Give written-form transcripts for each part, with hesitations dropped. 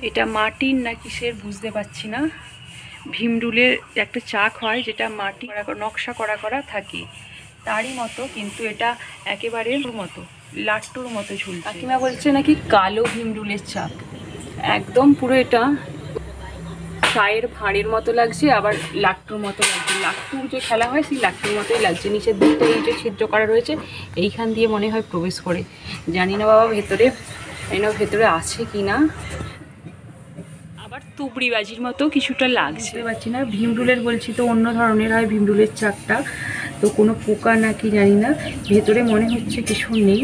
এটা মাটির না কিসের বুঝতে পারছি না। ভীমরুলের একটা চাক হয় যেটা মাটি নকশা করা করা থাকে, তারই মতো, কিন্তু এটা একেবারে মতো লাট্টুর মতো ঝুলছে। কাকিমা বলছে নাকি কালো ভীমরুলের চাক, একদম পুরো এটা চায়ের ভাঁড়ের মতো লাগছে, আবার লাট্টুর মতো লাগছে। লাট্টুর যে খেলা হয় সেই লাট্টুর মতোই লাগছে। নিচের দিকটা এই যে ছিদ্র করা রয়েছে এইখান দিয়ে মনে হয় প্রবেশ করে, জানি না বাবা ভেতরে, জানি না ভেতরে আছে কি না। আবার তুবড়ি বাজির মতো কিছুটা লাগছে, বুঝতে পারছি না। ভীমরুলের বলছি তো অন্য ধরনের হয় ভীমরুলের চাকটা, তো কোনো পোকা নাকি জানি না। ভেতরে মনে হচ্ছে কিছু নেই,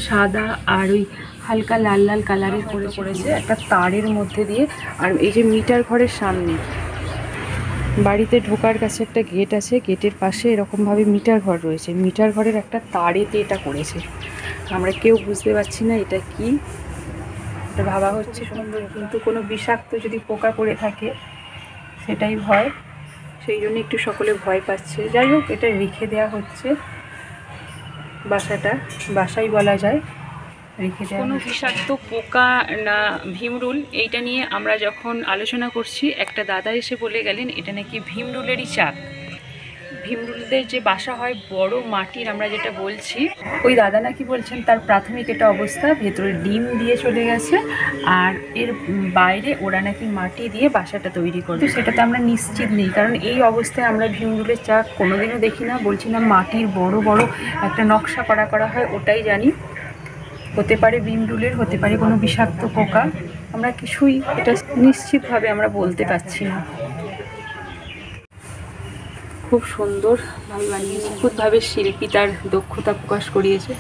সাদা আর ওই হালকা লাল লাল কালারের করে করেছে একটা তারের মধ্যে দিয়ে। আর এই যে মিটার ঘরের সামনে বাড়িতে ঢোকার কাছে একটা গেট আছে, গেটের পাশে এরকমভাবে মিটার ঘর রয়েছে, মিটার ঘরের একটা তারেতে এটা করেছে। আমরা কেউ বুঝতে পারছি না এটা কি। এটা ভাবা হচ্ছে সুন্দর, কিন্তু কোনো বিষাক্ত যদি পোকা পড়ে থাকে সেটাই ভয়, সেই জন্য একটু সকলে ভয় পাচ্ছে। যাই হোক, এটা রেখে দেওয়া হচ্ছে, বাসাটা বাসাই বলা যায়, রেখে দেওয়া। কোনো বিষাক্ত পোকা না ভীমরুল, এইটা নিয়ে আমরা যখন আলোচনা করছি একটা দাদা এসে বলে গেলেন এটা নাকি ভীমরুলেরই চাক। ভীমরুলদের যে বাসা হয় বড় মাটির, আমরা যেটা বলছি, ওই দাদা নাকি বলছেন তার প্রাথমিক এটা অবস্থা, ভেতরে ডিম দিয়ে চলে গেছে, আর এর বাইরে ওরা নাকি মাটি দিয়ে বাসাটা তৈরি করবে। সেটাতে আমরা নিশ্চিত নেই, কারণ এই অবস্থায় আমরা ভীমরুলের চাক কোনোদিনও দেখি না। বলছি না, মাটির বড় বড় একটা নকশা করা হয়, ওটাই জানি। হতে পারে ভীমরুলের, হতে পারে কোনো বিষাক্ত পোকা, আমরা কিছুই এটা নিশ্চিতভাবে আমরা বলতে পারছি না। খুব সুন্দরভাবে বানিয়েছে, নিখুঁতভাবে শিল্পী তার দক্ষতা প্রকাশ করিয়েছে।